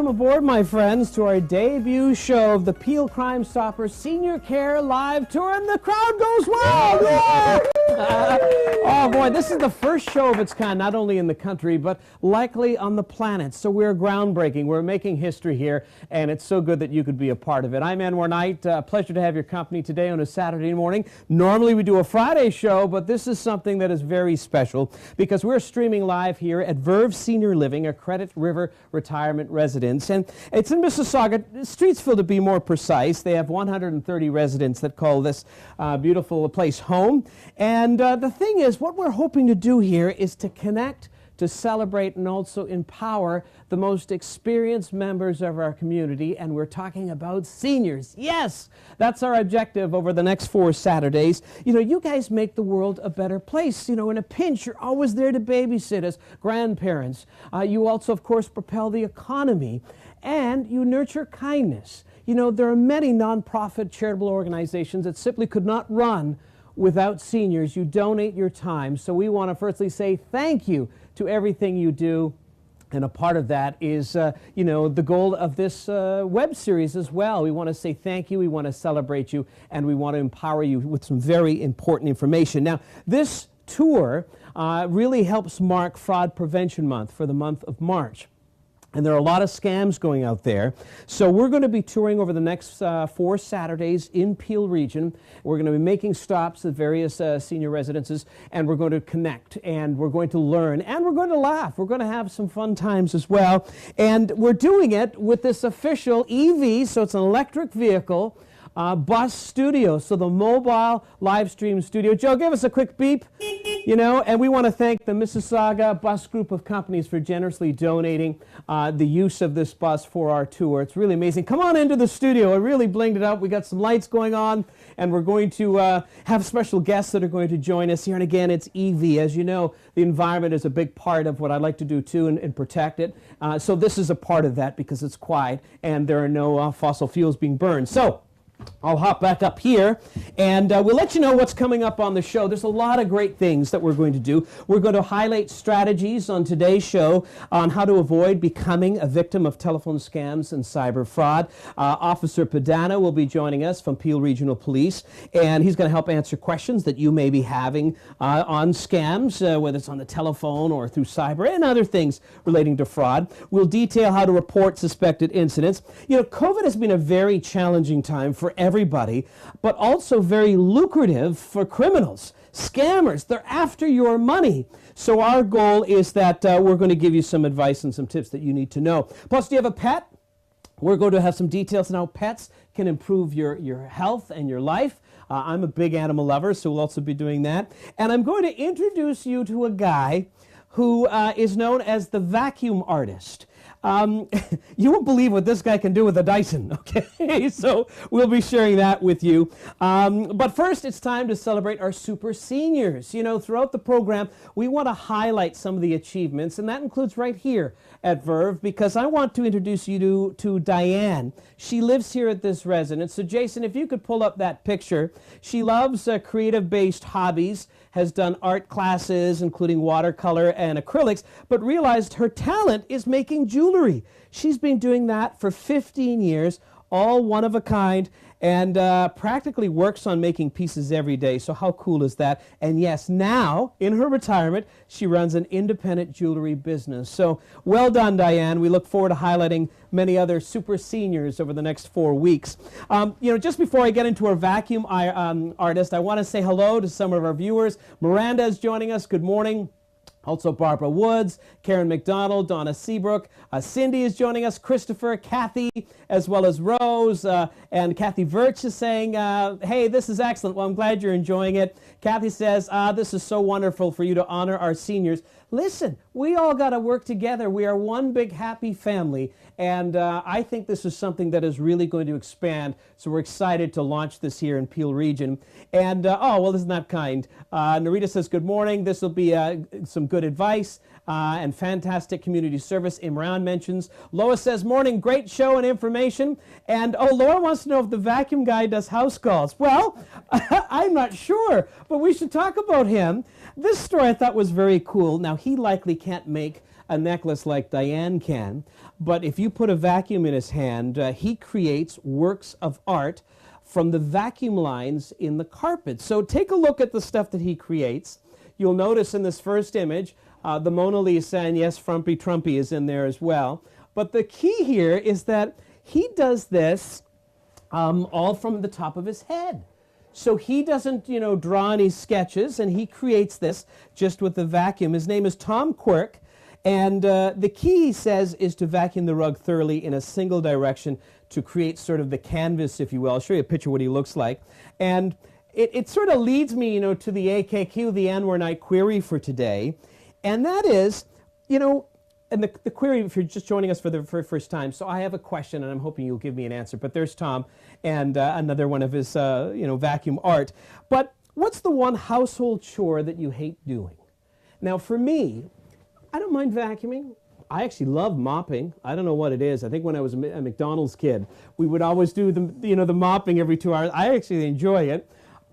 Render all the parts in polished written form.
Welcome aboard, my friends, to our debut show of the Peel Crime Stoppers Senior Care Live Tour, and the crowd goes wild! Oh boy, this is the first show of its kind, not only in the country, but likely on the planet. So we're groundbreaking, we're making history here, and it's so good that you could be a part of it. I'm Anwar Knight, pleasure to have your company today on a Saturday morning. Normally we do a Friday show, but this is something that is very special, because we're streaming live here at Verve Senior Living, a Credit River retirement residence, and it's in Mississauga, Streetsville to be more precise. They have 130 residents that call this beautiful place home. And the thing is, what we're hoping to do here is to connect, to celebrate, and also empower the most experienced members of our community, and we're talking about seniors. Yes, that's our objective over the next 4 Saturdays. You know, you guys make the world a better place. You know, in a pinch, you're always there to babysit as grandparents. You also, of course, propel the economy, and you nurture kindness. You know, there are many nonprofit charitable organizations that simply could not run without seniors. You donate your time, so we want to firstly say thank you to everything you do. And a part of that is, you know, the goal of this web series as well. We want to say thank you, we want to celebrate you, and we want to empower you with some very important information. Now, this tour really helps mark Fraud Prevention Month for the month of March. And there are a lot of scams going out there. So we're going to be touring over the next 4 Saturdays in Peel region. We're going to be making stops at various senior residences, and we're going to connect, and we're going to learn, and we're going to laugh. We're going to have some fun times as well. And we're doing it with this official EV, so it's an electric vehicle, bus studio, so the mobile live stream studio. Joe, give us a quick beep, you know, and we want to thank the Mississauga Bus Group of companies for generously donating the use of this bus for our tour. It's really amazing. Come on into the studio. I really blinged it up. We got some lights going on, and we're going to have special guests that are going to join us here. And again, it's EV. As you know, the environment is a big part of what I like to do too, and protect it. So this is a part of that because it's quiet and there are no fossil fuels being burned. So I'll hop back up here, and we'll let you know what's coming up on the show. There's a lot of great things that we're going to do. We're going to highlight strategies on today's show on how to avoid becoming a victim of telephone scams and cyber fraud. Officer Padana will be joining us from Peel Regional Police, and he's going to help answer questions that you may be having on scams, whether it's on the telephone or through cyber and other things relating to fraud. We'll detail how to report suspected incidents. You know, COVID has been a very challenging time for everybody, but also very lucrative for criminals. Scammers, they're after your money. So our goal is that we're going to give you some advice and some tips that you need to know. Plus, do you have a pet? We're going to have some details on how pets can improve your health and your life. I'm a big animal lover, so we'll also be doing that. And I'm going to introduce you to a guy who is known as the vacuum artist. You won't believe what this guy can do with a Dyson, okay? So we'll be sharing that with you. But first, it's time to celebrate our super seniors. You know, throughout the program, we want to highlight some of the achievements, and that includes right here at Verve, because I want to introduce you to Diane. She lives here at this residence. So Jason, if you could pull up that picture. She loves creative-based hobbies, has done art classes, including watercolor and acrylics, but realized her talent is making jewelry. She's been doing that for 15 years, all one of a kind, and practically works on making pieces every day. So how cool is that? And yes, now, in her retirement, she runs an independent jewelry business. So well done, Diane. We look forward to highlighting many other super seniors over the next 4 weeks. You know, just before I get into our vacuum artist, I want to say hello to some of our viewers. Miranda is joining us. Good morning. Also Barbara Woods, Karen McDonald, Donna Seabrook, Cindy is joining us, Christopher, Kathy, as well as Rose, and Kathy Virch is saying, hey, this is excellent. Well, I'm glad you're enjoying it. Kathy says, this is so wonderful for you to honor our seniors. Listen, we all got to work together. We are one big happy family, and I think this is something that is really going to expand, so we're excited to launch this here in Peel region. And, oh, well, isn't that kind? Narita says, good morning. This will be some good advice and fantastic community service. Imran mentions. Lois says, morning, great show and information. And, oh, Laura wants to know if the vacuum guy does house calls. Well, I'm not sure, but we should talk about him. This story I thought was very cool. Now, he likely can't make a necklace like Diane can. But if you put a vacuum in his hand, he creates works of art from the vacuum lines in the carpet. So take a look at the stuff that he creates. You'll notice in this first image, the Mona Lisa, and yes, Frumpy Trumpy is in there as well. But the key here is that he does this all from the top of his head. So he doesn't, draw any sketches, and he creates this just with the vacuum. His name is Tom Quirk, and the key, he says, is to vacuum the rug thoroughly in a single direction to create sort of the canvas, if you will. I'll show you a picture of what he looks like. And it sort of leads me, to the AKQ, the Anwar Night query for today, and that is, and the query, if you're just joining us for the first time, so I have a question, and I'm hoping you'll give me an answer. But there's Tom and another one of his, vacuum art. But what's the one household chore that you hate doing? Now, for me, I don't mind vacuuming. I actually love mopping. I don't know what it is. I think when I was a McDonald's kid, we would always do the mopping every 2 hours. I actually enjoy it,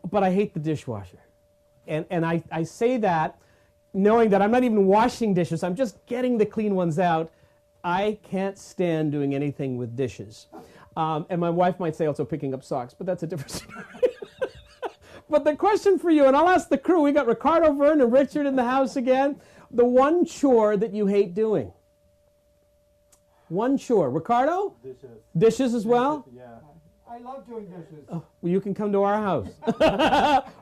but I hate the dishwasher. And I say that knowing that I'm not even washing dishes, I'm just getting the clean ones out. I can't stand doing anything with dishes. And my wife might say also picking up socks, but that's a different story. But the question for you, and I'll ask the crew, we got Ricardo, Vern, and Richard in the house again. The one chore that you hate doing. One chore. Ricardo? Dishes. Dishes as well? Yeah. I love doing dishes. Oh, well, you can come to our house.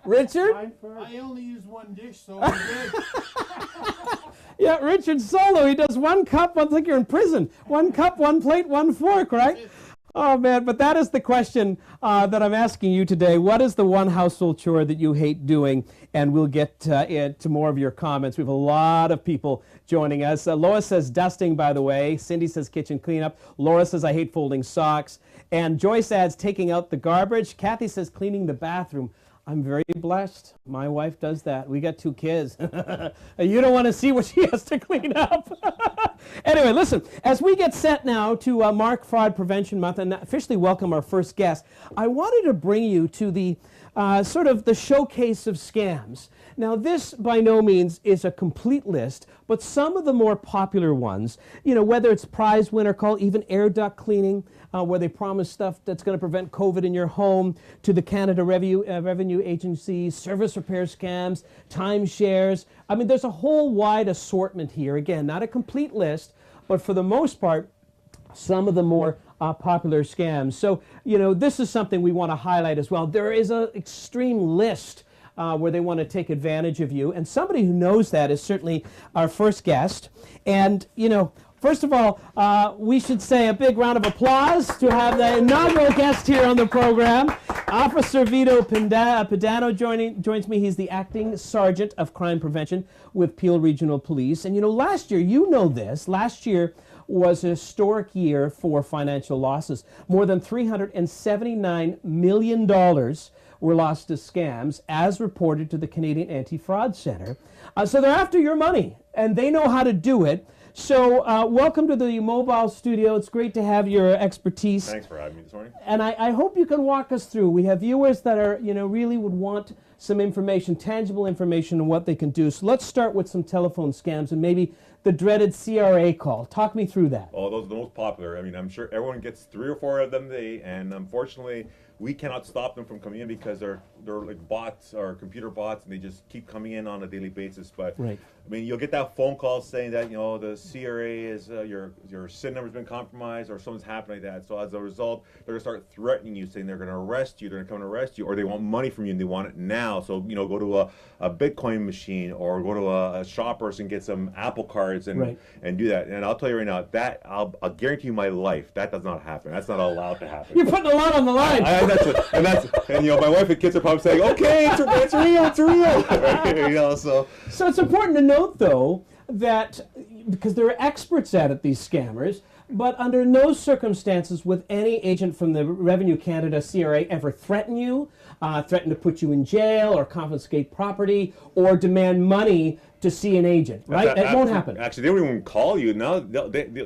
Richard? I only use one dish, so I'm good. Yeah, Richard solo. He does one cup. I think you're in prison. One cup, one plate, one fork, right? Oh, man, but that is the question that I'm asking you today. What is the one household chore that you hate doing? And we'll get to more of your comments. We have a lot of people joining us. Lois says dusting, by the way. Cindy says kitchen cleanup. Laura says I hate folding socks. And Joyce adds taking out the garbage. Kathy says cleaning the bathroom. I'm very blessed. My wife does that. We got 2 kids. You don't want to see what she has to clean up. Anyway, listen, as we get set now to mark Fraud Prevention Month and officially welcome our first guest, I wanted to bring you to the sort of the showcase of scams. Now, this by no means is a complete list, but some of the more popular ones, whether it's prize winner call, even air duct cleaning, where they promise stuff that's going to prevent COVID in your home, to the Canada Revenue Agency, service repair scams, timeshares. I mean, there's a whole wide assortment here. Again, not a complete list, but for the most part, some of the more popular scams. So, this is something we want to highlight as well. There is an extreme list where they want to take advantage of you. And somebody who knows that is certainly our first guest. And, first of all, we should say a big round of applause to have the inaugural guest here on the program. Officer Vito Pedano joins me. He's the acting sergeant of crime prevention with Peel Regional Police. And, last year, last year was a historic year for financial losses. More than $379 million were lost to scams, as reported to the Canadian Anti-Fraud Centre. So they're after your money, and they know how to do it. So welcome to the mobile studio. It's great to have your expertise. Thanks for having me this morning. And I hope you can walk us through. We have viewers that are, really would want some information, tangible information on what they can do. So let's start with some telephone scams and maybe the dreaded CRA call. Talk me through that. Oh, those are the most popular. I mean, I'm sure everyone gets 3 or 4 of them a day, and unfortunately, we cannot stop them from coming in because they're like bots or computer bots, and they just keep coming in on a daily basis. But right. I mean, you'll get that phone call saying that the CRA is your SIN number's been compromised or something's happened like that. So as a result, they're gonna start threatening you, saying they're gonna arrest you, they're gonna come and arrest you, or they want money from you and they want it now. So go to a Bitcoin machine or go to a Shoppers and get some Apple cards and do that. And I'll tell you right now, that I'll guarantee you my life that does not happen. That's not allowed to happen. You're putting a lot on the line. And my wife and kids are probably saying, okay, it's real. So it's important to note, though, that because there are experts at it, these scammers, but under no circumstances would any agent from the Revenue Canada CRA ever threaten you, threaten to put you in jail or confiscate property or demand money to see an agent, right? It won't happen. Actually, they don't even call you. Now,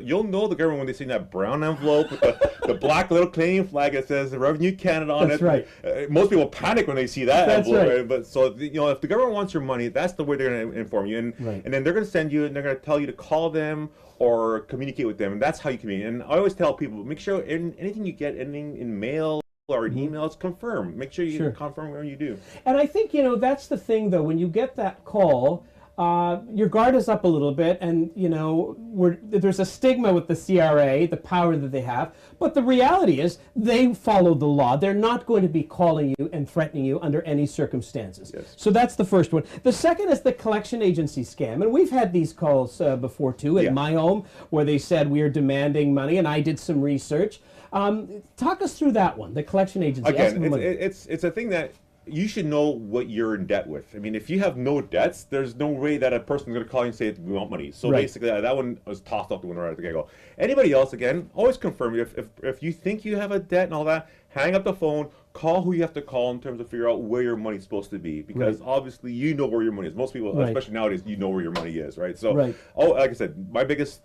you'll know the government when they see that brown envelope with the black little Canadian flag that says Revenue Canada on That's it. right. Most people panic when they see that That's envelope. right. Right? But so, if the government wants your money, that's the way they're going to inform you. And then they're going to send you, and they're going to tell you to call them or communicate with them. And that's how you communicate. And I always tell people, make sure anything you get, anything in mail or in emails, confirm. Make sure you confirm when you do. And I think, that's the thing, though. When you get that call, your guard is up a little bit, and there's a stigma with the CRA, the power that they have. But the reality is, they follow the law. They're not going to be calling you and threatening you under any circumstances. Yes. So that's the first one. The second is the collection agency scam, and we've had these calls before too at my home, where they said we are demanding money, and I did some research. Talk us through that one, the collection agency. Again, it's a thing that you should know what you're in debt with. I mean, if you have no debts, there's no way that a person's going to call you and say, we want money. So basically, that one was tossed out the window right at the get-go. Anybody else, again, always confirm. If you think you have a debt and all that, hang up the phone, call who you have to call in terms of figure out where your money's supposed to be. Because obviously, you know where your money is. Most people, especially nowadays, you know where your money is, right? So, like I said, my biggest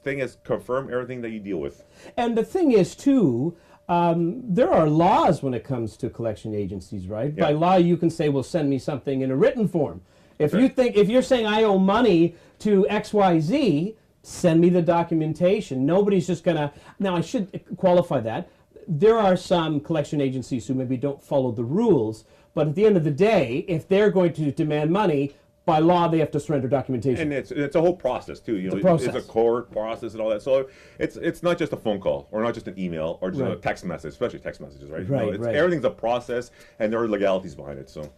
thing is confirm everything that you deal with. And the thing is, too, there are laws when it comes to collection agencies, right? By law, you can say, well, send me something in a written form. If you're saying I owe money to XYZ, send me the documentation. Nobody's just gonna, now I should qualify that. There are some collection agencies who maybe don't follow the rules, but at the end of the day, if they're going to demand money, by law, they have to surrender documentation. And it's a whole process too. It's a court process and all that. So it's not just a phone call or not just an email or just a text message, especially text messages, right? Everything's a process, and there are legalities behind it. So.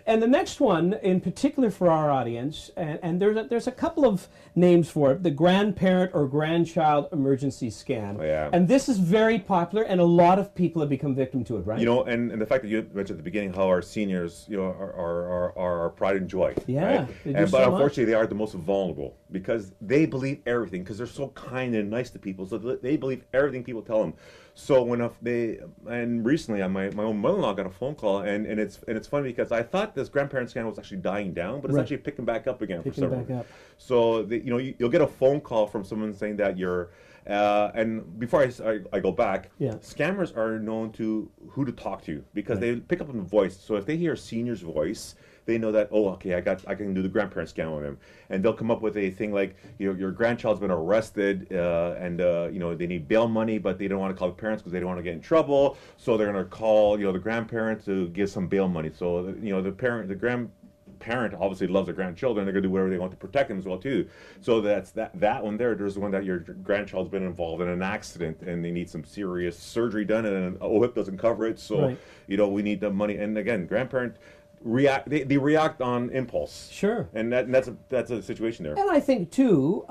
And the next one, in particular for our audience, and there's a couple of names for it, the grandparent or grandchild emergency scam. Oh, yeah. And this is very popular, and a lot of people have become victim to it, right? And the fact that you mentioned at the beginning how our seniors, are our pride and joy. Yeah. Right? But unfortunately, they are the most vulnerable because they believe everything because they're so kind and nice to people. So they believe everything people tell them. So recently, my own mother-in-law got a phone call, and it's funny because I thought this grandparent scam was actually dying down, but it's actually picking back up again for several. So you'll get a phone call from someone saying that you're, and before I go back, scammers are known to who to talk to because they pick up on the voice. So if they hear a senior's voice, they know that, oh, okay, I can do the grandparent scam on them, and they'll come up with a thing like, your grandchild's been arrested, and they need bail money, but they don't want to call the parents because they don't want to get in trouble, so they're going to call the grandparents to give some bail money. So the grandparent obviously loves their grandchildren. They're going to do whatever they want to protect them as well too. So that's that one there. There's the one that your grandchild's been involved in an accident and they need some serious surgery done, and OHIP doesn't cover it. So we need the money. And again, grandparent. They react on impulse. Sure. And that's a situation there. And I think too,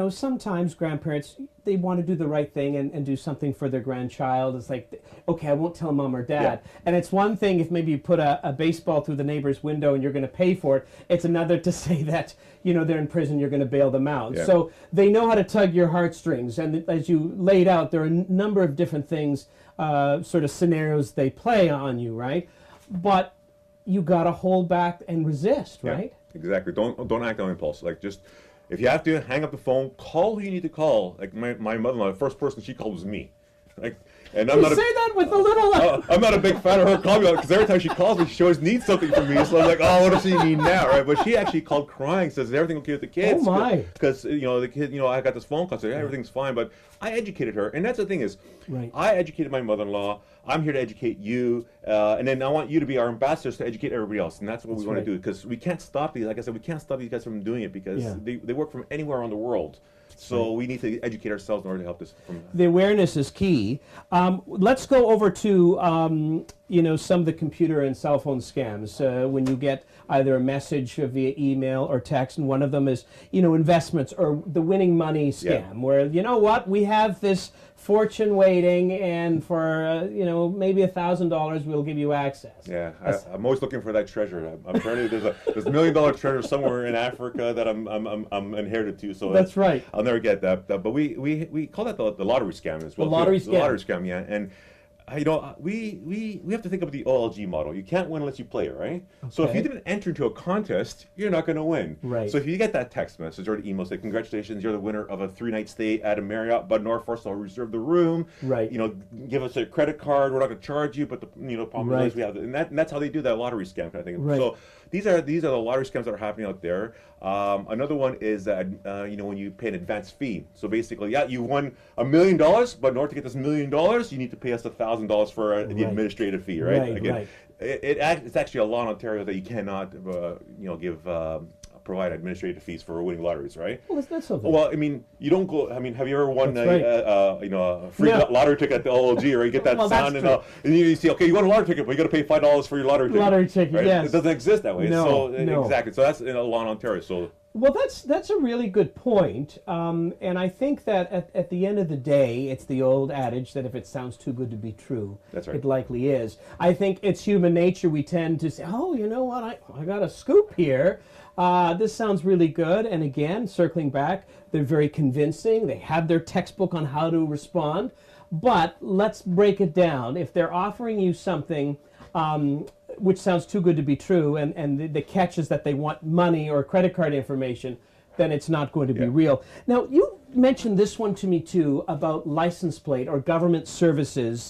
sometimes grandparents, they want to do the right thing and do something for their grandchild. It's like, okay, I won't tell mom or dad. And it's one thing if maybe you put a baseball through the neighbor's window and you're going to pay for it. It's another to say that, they're in prison, you're going to bail them out. So they know how to tug your heartstrings. And as you laid out, there are a number of different things, sort of scenarios they play on you, right? But you got to hold back and resist, right? Exactly. Don't act on impulse. Like, just if you have to, hang up the phone, call who you need to call. Like my mother-in-law, the first person she called was me. Like, and I'm you not say that with a little. I'm not a big fan of her calling me because every time she calls me, she always needs something from me. So I'm like, oh, what does she need now, right? But she actually called crying, says, "Is everything okay with the kids?" Oh my! Because the kid, I got this phone call, saying everything's fine. But I educated her, and that's the thing is, I educated my mother-in-law. I'm here to educate you, and then I want you to be our ambassadors to educate everybody else, and that's what we want to do. Because we can't stop these. Like I said, we can't stop these guys from doing it because they work from anywhere around the world. So we need to educate ourselves in order to help this. The awareness is key. Let's go over to some of the computer and cell phone scams. When you get either a message via email or text, and one of them is investments or the winning money scam, where we have this fortune waiting, and for maybe $1,000 we'll give you access. Yeah, I'm always looking for that treasure. I'm trying to. There's $1 million treasure somewhere in Africa that I'm inherited to. So that's right. I'll never get that. But we call that the lottery scam as well. The lottery scam. The lottery scam, yeah. And we have to think of the OLG model. You can't win unless you play, right? So if you didn't enter into a contest, you're not going to win. Right. So if you get that text message or the email saying, congratulations, you're the winner of a 3-night stay at a Marriott Bud Norfolk, so I'll reserve the room. Right. Give us a credit card. We're not going to charge you, but the problem is we have, and that's how they do that lottery scam kind of thing. Right. So these are the lottery scams that are happening out there. Another one is that when you pay an advance fee. So basically, you won $1 million, but in order to get this $1 million, you need to pay us $1,000 for the administrative fee, right? Right, Again, right. It's actually a law in Ontario that you cannot provide administrative fees for winning lotteries, right? Well, that's something. Well, I mean, you don't go. I mean, have you ever won That's a free lottery ticket at the OLG, or you get that Well, sound that's and you see, okay, you won a lottery ticket, but you got to pay $5 for your lottery ticket. Lottery ticket, right? yes. It doesn't exist that way. No, no. Exactly. So that's in a law in Ontario. So. Well, that's a really good point. And I think that at the end of the day, it's the old adage that if it sounds too good to be true, That's right. it likely is. I think it's human nature. We tend to say, oh, you know what, I got a scoop here. This sounds really good. And again, circling back, they're very convincing. They have their textbook on how to respond. But let's break it down. If they're offering you something which sounds too good to be true, and the catch is that they want money or credit card information, then it's not going to be real. Now, you mentioned this one to me too about license plate or government services.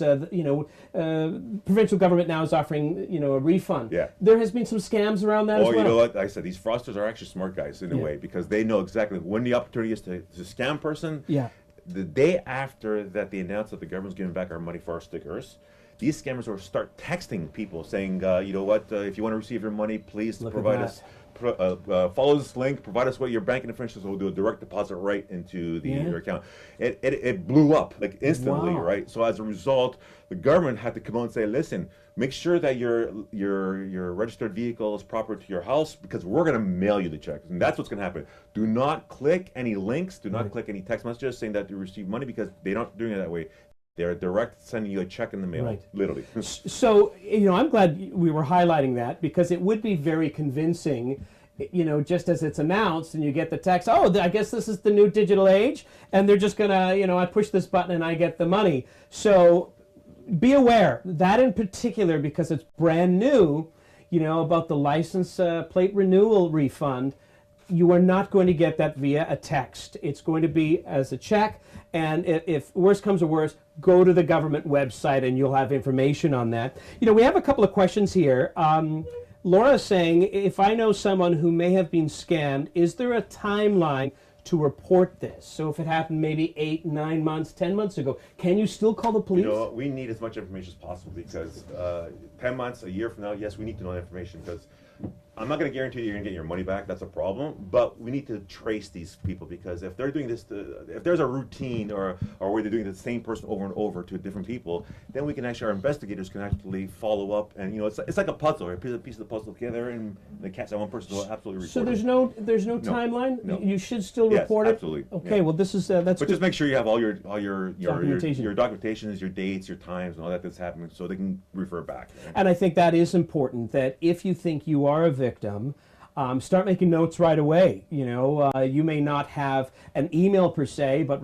Provincial government now is offering a refund. Yeah. There has been some scams around that as well. You know what? I said these fraudsters are actually smart guys in a way, because they know exactly when the opportunity is to scam person. Yeah. The day after that they announce that the government's giving back our money for our stickers, these scammers will start texting people saying, you know what, if you want to receive your money, please provide us, follow this link, provide us what your banking information, so we'll do a direct deposit right into your account. It blew up like instantly, right? So as a result, the government had to come out and say, listen, make sure that your registered vehicle is proper to your house, because we're going to mail you the check. And that's what's going to happen. Do not click any links. Do not click any text messages saying that you received money, because they're not doing it that way. They're direct sending you a check in the mail, literally. So, I'm glad we were highlighting that, because it would be very convincing, just as it's announced and you get the text, oh, I guess this is the new digital age, and they're just going to, I push this button and I get the money. So be aware, that in particular, because it's brand new, about the license plate renewal refund, you are not going to get that via a text. It's going to be as a check, and if worse comes to worse, go to the government website and you'll have information on that. We have a couple of questions here. Laura is saying, if I know someone who may have been scammed, is there a timeline to report this? So if it happened maybe 8, 9 months, 10 months ago, can you still call the police? We need as much information as possible, because 10 months, a year from now, yes, we need to know the information, because I'm not going to guarantee you're going to get your money back. That's a problem. But we need to trace these people, because if they're doing this, if there's a routine or where they're doing the same person over and over to different people, then we can actually, our investigators can actually follow up. And it's like a puzzle. Right? Put a piece of the puzzle together, and they catch that one person will absolutely report. So there's no timeline. No. You should still report it. Absolutely. Okay. Well, this is that's. But just make sure you have all your documentation, your documentations, your dates, your times, and all that that's happening, so they can refer back. Right? And I think that is important. That if you think you are a victim, start making notes right away. You may not have an email per se, but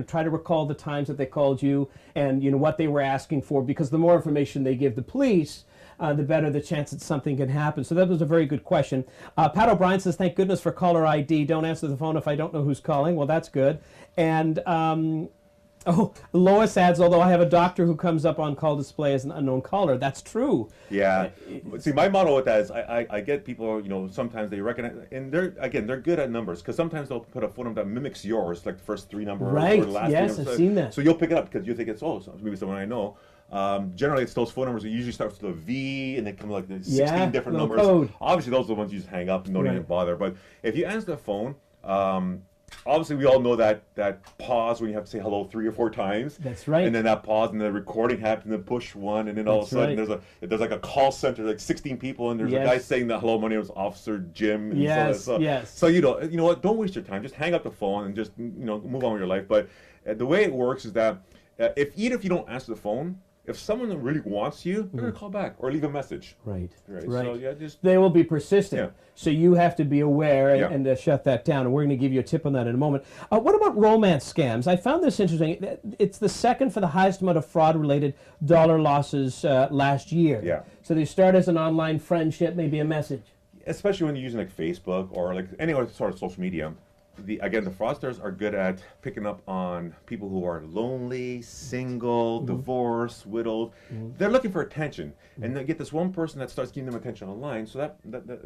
try to recall the times that they called you and what they were asking for, because the more information they give the police, the better the chance that something can happen. So that was a very good question. Pat O'Brien says, thank goodness for caller ID. Don't answer the phone if I don't know who's calling. Well, that's good. And Lois adds, although I have a doctor who comes up on call display as an unknown caller. That's true. Yeah. See, my model with that is I get people, sometimes they recognize, and they're good at numbers, because sometimes they'll put a phone number that mimics yours, like the first 3 numbers right. or the last yes, 3 numbers. I've seen that. So you'll pick it up because you think it's, maybe someone I know. Generally, it's those phone numbers that usually start with a V, and they come like 16 different numbers. Code. Obviously, those are the ones you just hang up and don't even bother. But if you answer the phone, obviously, we all know that pause when you have to say hello 3 or 4 times. That's right. And then that pause, and the recording happens, and then push 1, and then all of a sudden there's like a call center, like 16 people, and there's a guy saying that, hello, my name is Officer Jim. And yes. So you know what? Don't waste your time. Just hang up the phone and just move on with your life. But the way it works is that even if you don't answer the phone, if someone really wants you, they're gonna call back or leave a message. Right. Right. Right. So yeah, just They will be persistent. Yeah. So you have to be aware Yeah. and shut that down. And we're going to give you a tip on that in a moment. What about romance scams? I found this interesting. It's the second for the highest amount of fraud-related dollar losses last year. Yeah. So they start as an online friendship, maybe a message. especially when you're using like Facebook or like any other sort of social media. The fraudsters are good at picking up on people who are lonely, single, divorced, widowed. They're looking for attention, and they get this one person that starts giving them attention online. So that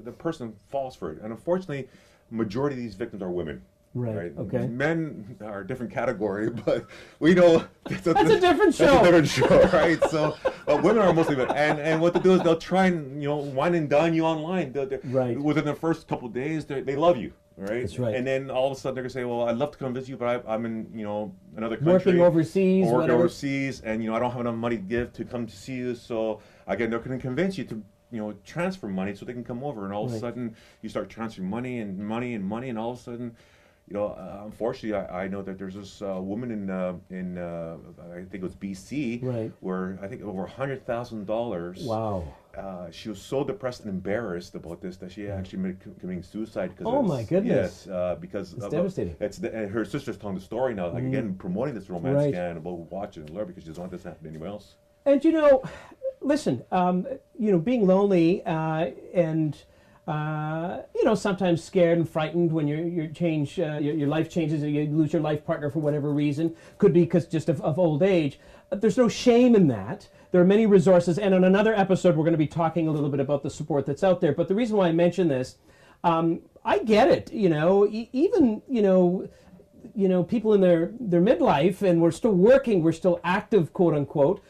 the person falls for it. And unfortunately, majority of these victims are women. Right. Okay. Men are a different category, but we know that's a different show. That's a different show, right? So, women are mostly men, and what they do is they'll try and wine and dine you online. Right. Within the first couple of days, they love you. Right. That's right. And then all of a sudden they're gonna say, "Well, I'd love to come visit you, but I'm in another country, Working overseas, or whatever. overseas, and I don't have enough money to give to come to see you." So again, they're gonna convince you to transfer money so they can come over, and all of a sudden you start transferring money, and all of a sudden. Unfortunately, I know that there's this woman in I think it was BC, right, where I think over $100,000. Wow. She was so depressed and embarrassed about this that she actually made committing suicide. Oh my goodness! Yes, because it's devastating. And her sister's telling the story now, like again promoting this romance scam about watch it and learn because she doesn't want this to happen anywhere else. And listen, being lonely and. Sometimes scared and frightened when your life changes, or you lose your life partner for whatever reason. Could be because just of old age. There's no shame in that. There are many resources, and on another episode, we're going to be talking a little bit about the support that's out there. But the reason why I mention this, I get it. Even people in their midlife, and we're still working, we're still active, quote unquote.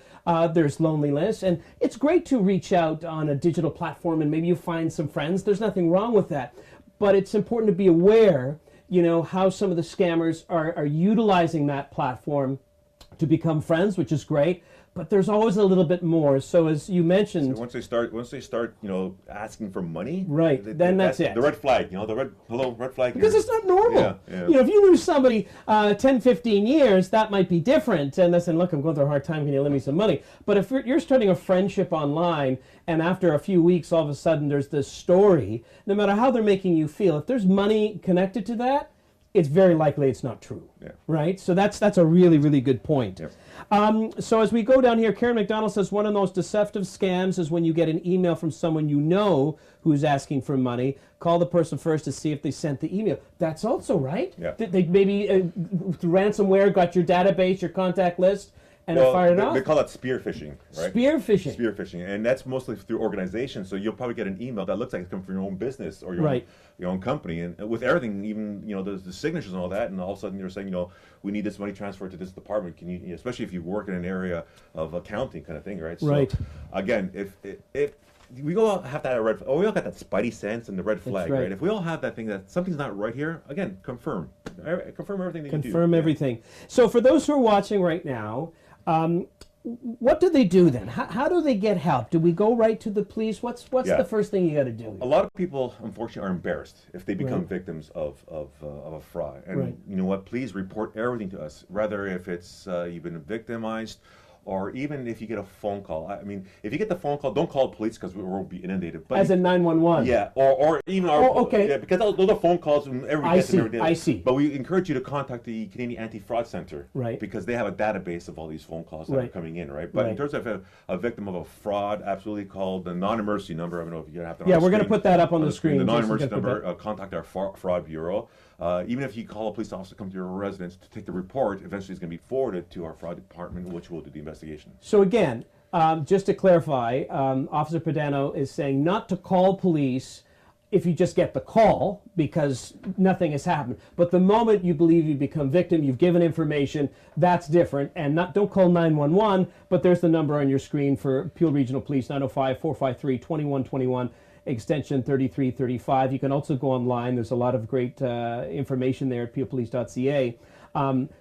There's loneliness, and it's great to reach out on a digital platform and maybe you find some friends. There's nothing wrong with that, but it's important to be aware, how some of the scammers are utilizing that platform to become friends, which is great. But there's always a little bit more. So as you mentioned, so once they start, asking for money, right? Then that's it. The red flag, the red flag. Because it's not normal. Yeah. If you knew somebody 10, 15 years, that might be different. And they said, look, I'm going through a hard time. Can you lend me some money? But if you're starting a friendship online, and after a few weeks, all of a sudden there's this story, no matter how they're making you feel, if there's money connected to that, it's very likely it's not true. Yeah. Right? So that's a really, really good point. Yeah. So as we go down here, Karen McDonald says one of those deceptive scams is when you get an email from someone who's asking for money. Call the person first to see if they sent the email. That's also right. Yeah. They maybe through ransomware got your database, your contact list, and fired it off. They call that spear phishing, right? Spear phishing. Spear phishing, and that's mostly through organizations. So you'll probably get an email that looks like it's coming from your own business or your own company, and with everything, even the signatures and all that, and all of a sudden you're saying, we need this money transferred to this department. Can you, especially if you work in an area of accounting kind of thing, right? Right. So again, if we all have that we all got that spidey sense and the red flag, right? If we all have that thing that something's not right here, again, confirm everything that you do. Confirm everything. So for those who are watching right now. What do they do then? How do they get help? Do we go right to the police? What's the first thing you got to do? A lot of people, unfortunately, are embarrassed if they become victims of a fraud. And you know what? Please report everything to us, whether if it's you've been victimized, or even if you get a phone call. I mean, if you get the phone call, don't call the police because we won't be inundated. But as in 911. Yeah, or even our. Oh, okay. Yeah, because those are phone calls and everybody gets them every day. I see. But we encourage you to contact the Canadian Anti-Fraud Center, right? Because they have a database of all these phone calls that are coming in, right? But in terms of a victim of a fraud, absolutely call the non-emergency number. I don't know if you have that. Yeah, we're going to put that up on the screen. The non-emergency number. Contact our fraud bureau. Even if you call a police officer to come to your residence to take the report, eventually it's going to be forwarded to our fraud department, which will do the investigation. So again, just to clarify, Officer Padano is saying not to call police if you just get the call because nothing has happened. But the moment you believe you become victim, you've given information, that's different. And don't call 911, but there's the number on your screen for Peel Regional Police, 905-453-2121. Extension 3335. You can also go online. There's a lot of great information there at peelpolice.ca.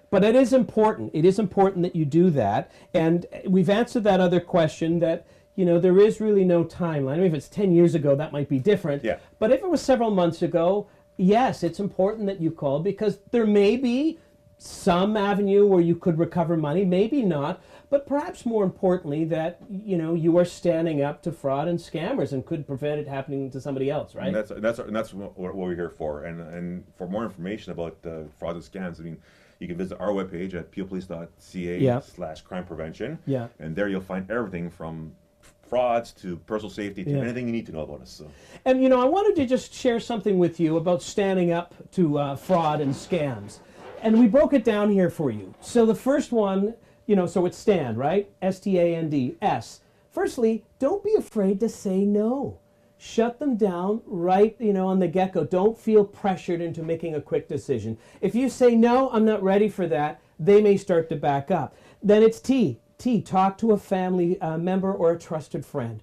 But it is important. It is important that you do that. And we've answered that other question that, there is really no timeline. I mean, if it's 10 years ago, that might be different. Yeah. But if it was several months ago, yes, it's important that you call because there may be some avenue where you could recover money, maybe not, but perhaps more importantly that you are standing up to fraud and scammers and could prevent it happening to somebody else, right? And that's what we're here for. And for more information about fraud and scams, I mean, you can visit our webpage at peelpolice.ca/crime prevention. Yeah. And there you'll find everything from frauds to personal safety to anything you need to know about us. So. And I wanted to just share something with you about standing up to fraud and scams. And we broke it down here for you. So the first one, so it's stand, right? STAND, S. Firstly, don't be afraid to say no. Shut them down right, on the get-go. Don't feel pressured into making a quick decision. If you say, no, I'm not ready for that, they may start to back up. Then it's T. Talk to a family member or a trusted friend.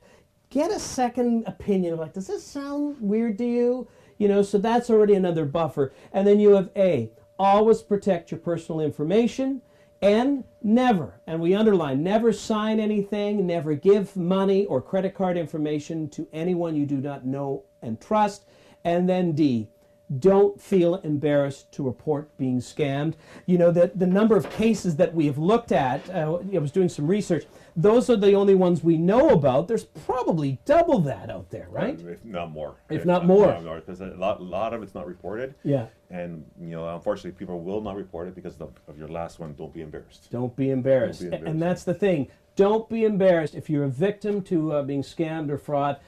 Get a second opinion of does this sound weird to you? So that's already another buffer. And then you have A. Always protect your personal information. And never, and we underline, never sign anything, never give money or credit card information to anyone you do not know and trust. And then D, don't feel embarrassed to report being scammed. The number of cases that we have looked at, I was doing some research, those are the only ones we know about. There's probably double that out there, right? If not more. If not more. Because a lot of it's not reported. Yeah. And, unfortunately, people will not report it because of your last one. Don't be embarrassed. Don't be embarrassed. And that's the thing. Don't be embarrassed. If you're a victim to being scammed or fraud,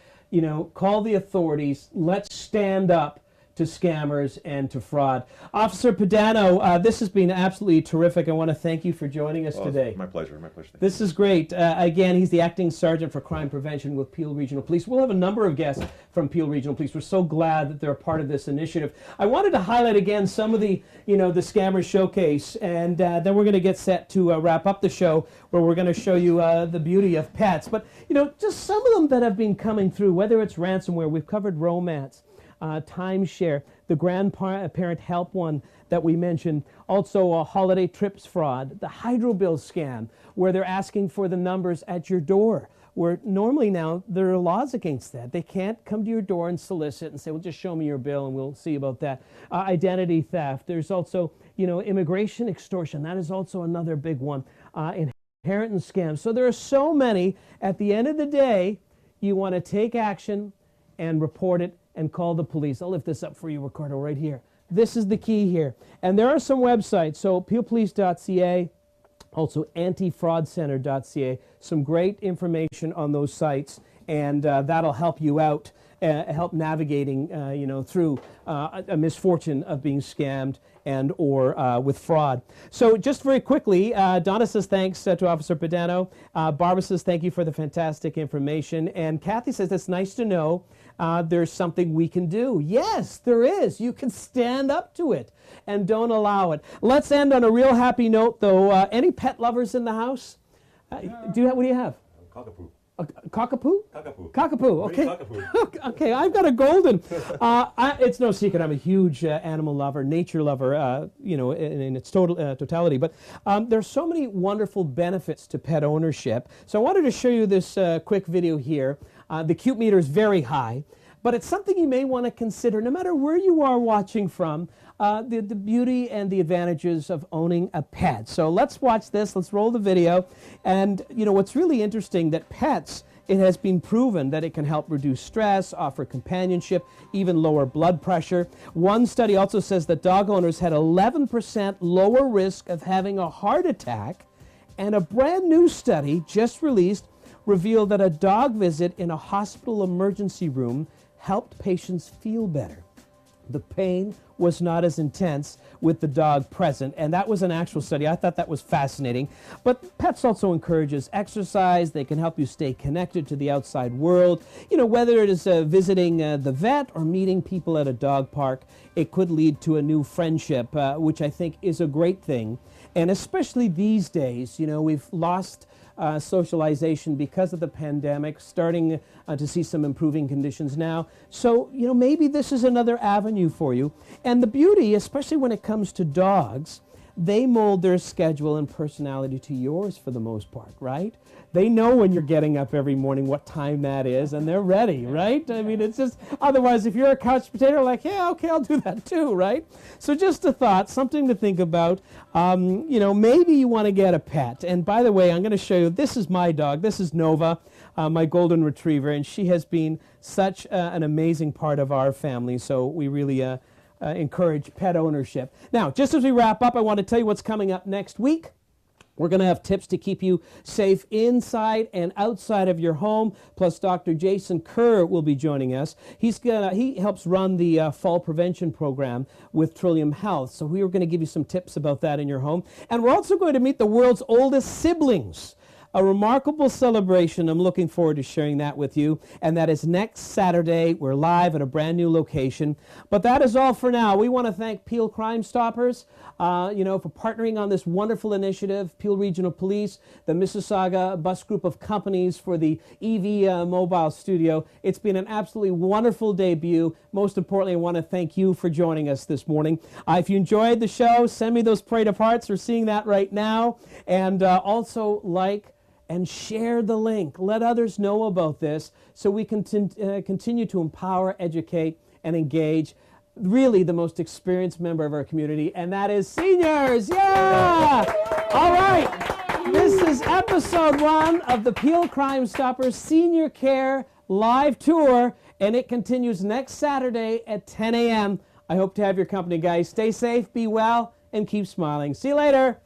call the authorities. Let's stand up to scammers and to fraud. Officer Padano, this has been absolutely terrific. I want to thank you for joining us today. My pleasure. This is great. Again, he's the Acting Sergeant for Crime Prevention with Peel Regional Police. We'll have a number of guests from Peel Regional Police. We're so glad that they're a part of this initiative. I wanted to highlight again some of the, the Scammers Showcase, and then we're going to get set to wrap up the show where we're going to show you the beauty of pets. But, just some of them that have been coming through, whether it's ransomware, we've covered romance, timeshare, the grandparent help one that we mentioned, also holiday trips fraud, the hydro bill scam, where they're asking for the numbers at your door, where normally now there are laws against that. They can't come to your door and solicit and say, well, just show me your bill and we'll see about that. Identity theft. There's also, immigration extortion. That is also another big one. Inheritance scams. So there are so many. At the end of the day, you want to take action and report it and call the police. I'll lift this up for you, Ricardo, right here. This is the key here. And there are some websites, so peelpolice.ca, also antifraudcenter.ca, some great information on those sites, and that'll help you out, help navigating, through a misfortune of being scammed and or with fraud. So just very quickly, Donna says thanks to Officer Padano. Barbara says thank you for the fantastic information. And Kathy says it's nice to know there's something we can do. Yes, there is. You can stand up to it and don't allow it. Let's end on a real happy note, though. Any pet lovers in the house? What do you have? Cockapoo. Cockapoo? Cockapoo. Cockapoo, okay. Cockapoo. Okay, I've got a golden. It's no secret I'm a huge animal lover, nature lover, in its totality. But there's so many wonderful benefits to pet ownership. So I wanted to show you this quick video here. The cute meter is very high, but it's something you may want to consider no matter where you are watching from, the beauty and the advantages of owning a pet. So let's watch this. Let's roll the video. And, what's really interesting that pets, it has been proven that it can help reduce stress, offer companionship, even lower blood pressure. One study also says that dog owners had 11% lower risk of having a heart attack. And a brand new study just released revealed that a dog visit in a hospital emergency room helped patients feel better. The pain was not as intense with the dog present, and that was an actual study. I thought that was fascinating. But pets also encourages exercise. They can help you stay connected to the outside world. Whether it is visiting the vet or meeting people at a dog park, it could lead to a new friendship, which I think is a great thing. And especially these days, we've lost socialization because of the pandemic, starting to see some improving conditions now. So, maybe this is another avenue for you. And the beauty, especially when it comes to dogs, they mold their schedule and personality to yours for the most part, right? They know when you're getting up every morning, what time that is, and they're ready, right? I mean, it's just, otherwise, if you're a couch potato, like, yeah, okay, I'll do that too, right? So just a thought, something to think about. You know, maybe you want to get a pet. And by the way, I'm going to show you, this is my dog. This is Nova, my golden retriever, and she has been such an amazing part of our family. So we really encourage pet ownership. Now, just as we wrap up, I want to tell you what's coming up next week. We're going to have tips to keep you safe inside and outside of your home. Plus, Dr. Jason Kerr will be joining us. He helps run the fall prevention program with Trillium Health. So we are going to give you some tips about that in your home. And we're also going to meet the world's oldest siblings. A remarkable celebration. I'm looking forward to sharing that with you. And that is next Saturday. We're live at a brand new location. But that is all for now. We want to thank Peel Crime Stoppers, for partnering on this wonderful initiative. Peel Regional Police, the Mississauga Bus Group of Companies for the EV Mobile Studio. It's been an absolutely wonderful debut. Most importantly, I want to thank you for joining us this morning. If you enjoyed the show, send me those Parade of Hearts. We're seeing that right now. And also like and share the link. Let others know about this so we can continue to empower, educate, and engage really the most experienced member of our community, and that is seniors. Yeah! All right. This is episode 1 of the Peel Crime Stoppers Senior Care Live Tour, and it continues next Saturday at 10 a.m. I hope to have your company, guys. Stay safe, be well, and keep smiling. See you later.